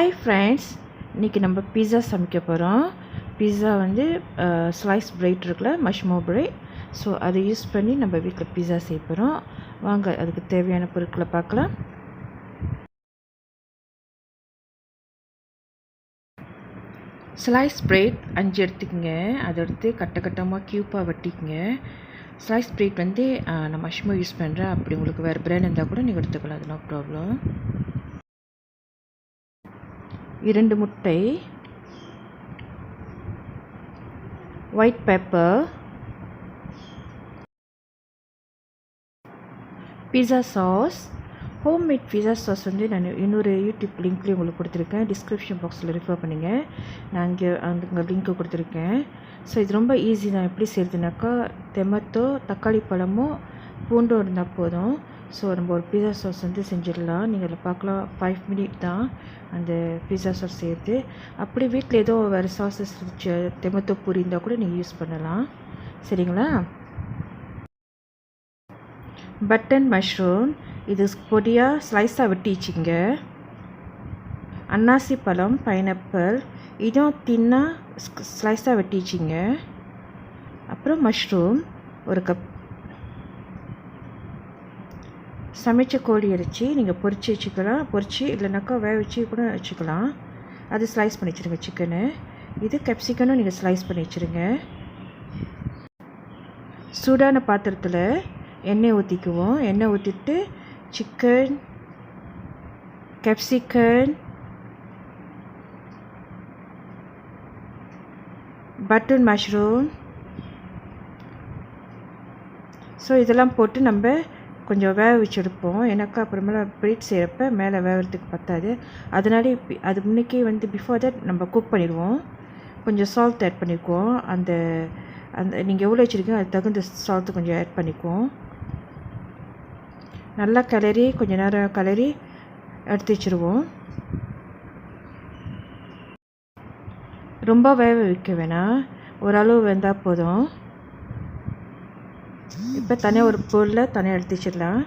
Hi friends, இன்றைக்கி நம்ம பீஸா சமைக்க போகிறோம். பீஸா வந்து ஸ்லைஸ் பிரெட் இருக்குல்ல, மஷ்மோ பிரெட். ஸோ அதை யூஸ் பண்ணி நம்ம வீட்டில் பீஸா செய்ய போகிறோம். வாங்க அதுக்கு தேவையான பொருட்களை பார்க்கலாம். ஸ்லைஸ் பிரெட் 5 எடுத்துக்கங்க. அதை எடுத்து கட்டமாக க்யூப்பாக வெட்டிக்கங்க. ஸ்லைஸ் பிரெட் வந்து நான் மஷ்மோ யூஸ் பண்ணுறேன். அப்படி உங்களுக்கு வேறு பிராண்ட் இருந்தால் கூட நீங்கள் எடுத்துக்கலாம், அது நோ ப்ராப்ளம். 2 முட்டை, white pepper, pizza sauce. Homemade pizza sauce வந்து நான் இன்னொரு யூடியூப் லிங்க்லேயும் உங்களுக்கு கொடுத்துருக்கேன். டிஸ்கிரிப்ஷன் பாக்ஸில் ரெஃபர் பண்ணுங்கள். நான் இங்கே அந்த லிங்க்கு கொடுத்துருக்கேன். ஸோ இது ரொம்ப ஈஸி தான். எப்படி செய்கிறதுனாக்கா, டொமேட்டோ, தக்காளி பழமும் பூண்டும் இருந்தால் போதும். ஸோ நம்ம ஒரு பீஸா சாஸ் வந்து செஞ்சிடலாம். நீங்கள் அதில் பார்க்கலாம், 5 மினிட் தான் அந்த பீஸா சாஸ் செய்யுது. அப்படி வீட்டில் ஏதோ வேறு சாஸஸ் டொமேட்டோ பூரி இருந்தால் கூட நீங்கள் யூஸ் பண்ணலாம். சரிங்களா? பட்டன் மஷ்ரூம், இது பொடியாக ஸ்லைஸாக வெட்டி வச்சுங்க. அன்னாசி பழம், பைனாப்பிள், இதுவும் தின்னாக ஸ்லைஸாக வெட்டி வச்சுங்க. அப்புறம் மஷ்ரூம் 1 கப். சமைச்ச கோழி இறைச்சி நீங்கள் பொரிச்சு வச்சுக்கலாம். பொரிச்சு இல்லைனாக்கா வேக வச்சு கூட வச்சுக்கலாம். அது ஸ்லைஸ் பண்ணி வச்சுருங்க சிக்கனு. இது கேப்சிகனும் நீங்கள் ஸ்லைஸ் பண்ணி வச்சுருங்க. சூடான பாத்திரத்தில் எண்ணெய் ஊற்றிக்குவோம். எண்ணெய் ஊற்றிட்டு chicken, capsicum, button mushroom, so இதெல்லாம் போட்டு நம்ம கொஞ்சம் வேக வச்சு எடுப்போம். ஏன்னாக்கா அப்புறமேல பிரெட் செய்கிறப்ப மேலே வேகிறதுக்கு பத்தாது. அதனால அது முன்னைக்கே வந்து பிஃபோர் தட் நம்ம குக் பண்ணிடுவோம். கொஞ்சம் சால்ட் ஆட் பண்ணிக்குவோம். அந்த அந்த நீங்கள் எவ்வளோ வச்சுருக்கீங்க அது தகுந்த சால்ட்டு கொஞ்சம் ஆட் பண்ணிக்குவோம். நல்லா கிளறி கொஞ்சம் நேரம் கிளறி எடுத்து வச்சுருவோம். ரொம்ப வேக வைக்க வேணாம், ஓரளவு வெந்தால் போதும். இப்போ தனியாக ஒரு பொருளில் தனியாக எடுத்து வச்சிடலாம்.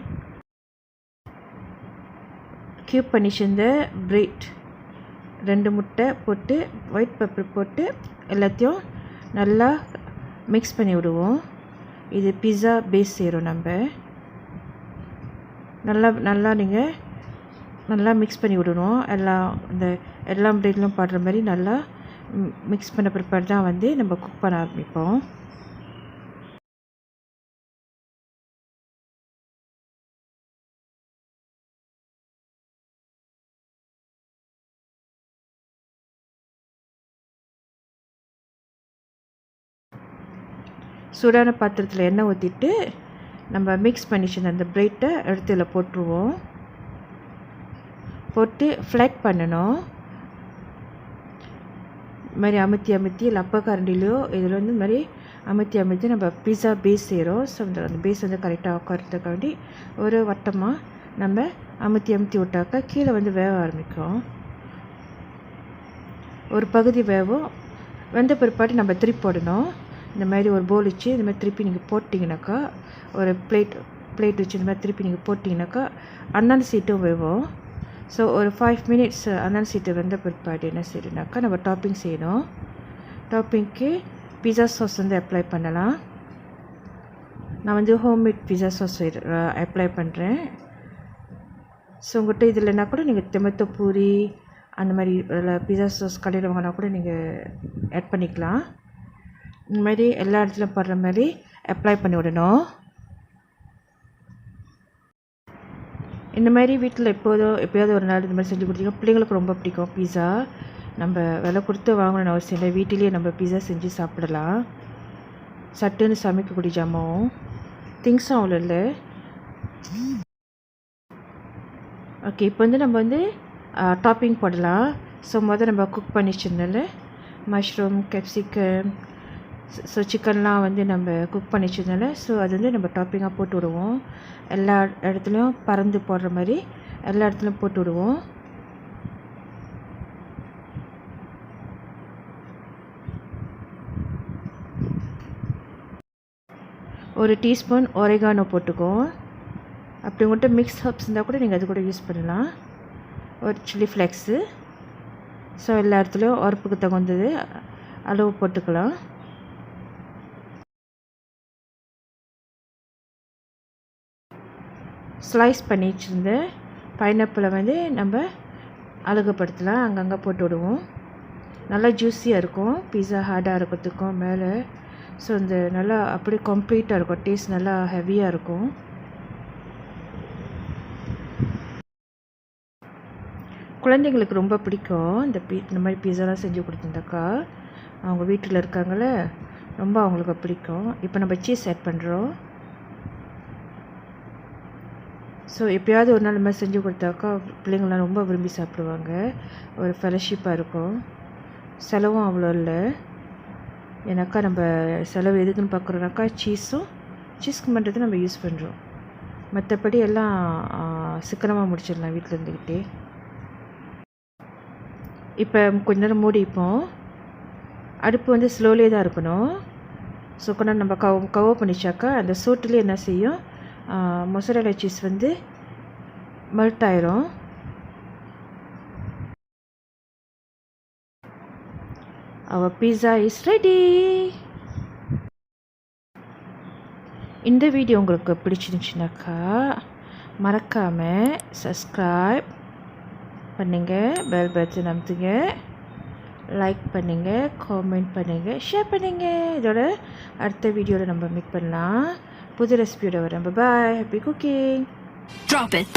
க்யூப் பண்ணி வச்சிருந்த பிரெட், 2 முட்டை போட்டு ஒயிட் பெப்பர் போட்டு எல்லாத்தையும் நல்லா மிக்ஸ் பண்ணி விடுவோம். இது பீஸா பேஸ் செய்கிறோம் நம்ம. நீங்கள் நல்லா மிக்ஸ் பண்ணி விடணும். எல்லா பிரெட்லையும் பாடுற மாதிரி நல்லா மிக்ஸ் பண்ண பிற்பாடு தான் வந்து நம்ம குக் பண்ண ஆரம்பிப்போம். சூடான பாத்திரத்தில் எண்ணெய் ஊற்றிட்டு நம்ம மிக்ஸ் பண்ணிச்சு அந்த பிரெட்டை எடுத்து இதில் போட்டுருவோம். போட்டு ஃப்ளேக் பண்ணணும். இது மாதிரி அமுத்தி இல்லை அப்பா கரண்டிலையோ இதில் வந்து இந்த மாதிரி அமுத்தி நம்ம பீஸா பேஸ் செய்கிறோம். ஸோ அந்த பேஸ் வந்து கரெக்டாக உட்காரத்துக்காண்டி ஒரு வட்டமாக நம்ம அமுத்தி விட்டாக்கா கீழே வந்து வேக ஆரம்பிக்கும். ஒரு பகுதி வேவும். வெந்த பிற்பாடு நம்ம திருப்பி போடணும். இந்த மாதிரி ஒரு போல் வச்சு இந்த மாதிரி திருப்பி நீங்கள் போட்டிங்கனாக்கா, ஒரு பிளேட் வச்சு இந்த மாதிரி திருப்பி நீங்கள் போட்டிங்கனாக்கா அந்தாண்ட சீட்டும் வேவும். ஸோ ஒரு 5 மினிட்ஸ் அந்தாண்ட சீட்டு வெந்த பிற்பாடு என்ன செய்யணுனாக்கா நம்ம டாப்பிங் செய்யணும். டாப்பிங்க்கு பீஸா சாஸ் வந்து அப்ளை பண்ணலாம். நான் வந்து ஹோம்மேட் பீஸா சாஸ் அப்ளை பண்ணுறேன். ஸோ உங்கள்கிட்ட இது இல்லைனா கூட நீங்கள் டொமேட்டோ பூரி அந்த மாதிரி பீஸா சாஸ் கடையில் வாங்கினா கூட நீங்கள் ஆட் பண்ணிக்கலாம். இந்த மாதிரி எல்லா இடத்துலையும் போடுற மாதிரி அப்ளை பண்ணி விடணும். இந்த மாதிரி வீட்டில் எப்போயாவது ஒரு நாள் இந்த மாதிரி செஞ்சு கொடுத்தீங்கன்னா பிள்ளைங்களுக்கு ரொம்ப பிடிக்கும். பீஸா நம்ம விலை கொடுத்து வாங்கணும்னு அவசியம் இல்லை. வீட்டிலேயே நம்ம பீஸா செஞ்சு சாப்பிடலாம். சட்டுன்னு சமைக்கக்கூடிய ஜாமாவும் திங்ஸும் அவ்வளோ இல்லை. ஓகே, இப்போ வந்து நம்ம வந்து டாப்பிங் போடலாம். ஸோ நம்ம குக் பண்ணி வச்சிருந்தோம்ல மஷ்ரூம், கேப்சிகம், ஸோ சிக்கன்லாம் வந்து நம்ம குக் பண்ணி வச்சதுனால ஸோ அது வந்து நம்ம டாப்பிங்காக போட்டு விடுவோம். எல்லா இடத்துலையும் பறந்து போடுற மாதிரி எல்லா இடத்துலையும் போட்டு விடுவோம். ஒரு டீஸ்பூன் ஒரிகானோ போட்டுக்குவோம். அப்படி உங்கள்கிட்ட மிக்ஸ் ஹர்ப்ஸ் இருந்தால் கூட நீங்கள் அது கூட யூஸ் பண்ணலாம். ஒரு சில்லி ஃப்ளேக்ஸு, ஸோ எல்லா இடத்துலையும் உரப்புக்கு தகுந்தது அளவு போட்டுக்கலாம். ஸ்லைஸ் பண்ணி வச்சுருந்த பைனாப்பிளை வந்து நம்ம அழகுப்படுத்தலாம். அங்கங்கே போட்டு விடுவோம். நல்லா ஜூஸியாக இருக்கும். பீஸா ஹார்டாக இருக்கிறதுக்கும் மேலே. ஸோ இந்த நல்லா அப்படியே கம்ப்ளீட்டாக இருக்கும். டேஸ்ட் நல்லா ஹெவியாக இருக்கும். குழந்தைங்களுக்கு ரொம்ப பிடிக்கும் இந்த மாதிரி பீஸாலாம் செஞ்சு கொடுத்துருந்தாக்கா. அவங்க வீட்டில் இருக்காங்கள, ரொம்ப அவங்களுக்கு பிடிக்கும். இப்போ நம்ம சீஸ் ஆட் பண்ணுறோம். ஸோ எப்போயாவது ஒரு நாள் இந்த மாதிரி செஞ்சு கொடுத்தாக்கா பிள்ளைங்களாம் ரொம்ப விரும்பி சாப்பிடுவாங்க. ஒரு ஃபெலோஷிப்பாக இருக்கும். செலவும் அவ்வளோ இல்லை. ஏன்னாக்கா நம்ம செலவு எதுக்குன்னு பார்க்குறோன்னாக்கா சீஸ்க்கு பண்ணுறது நம்ம யூஸ் பண்ணுறோம். மற்றபடி எல்லாம் சிக்கனமாக முடிச்சிடலாம் வீட்டில் இருந்துக்கிட்டே. இப்போ கொஞ்ச நேரம் மூடிப்போம். அடுப்பு வந்து ஸ்லோலே தான் இருக்கணும். ஸோ கொஞ்ச நேரம் நம்ம கவர் பண்ணிச்சாக்கா அந்த சூட்டுலேயே என்ன செய்யும், மொசரேலா சீஸ் வந்து மெல்ட் ஆயிரும். our pizza is ready. இந்த வீடியோ உங்களுக்கு பிடிச்சிருந்துச்சுனாக்கா மறக்காமல் சப்ஸ்கிரைப் பண்ணுங்கள், பெல் பட்டன் அமுத்துங்க, லைக் பண்ணுங்கள், காமெண்ட் பண்ணுங்கள், ஷேர் பண்ணுங்கள். இதோட அடுத்த வீடியோவில் நம்ம மீட் பண்ணலாம். புது ரெசிபியோட வரேன். Bye. Happy cooking. Drop it.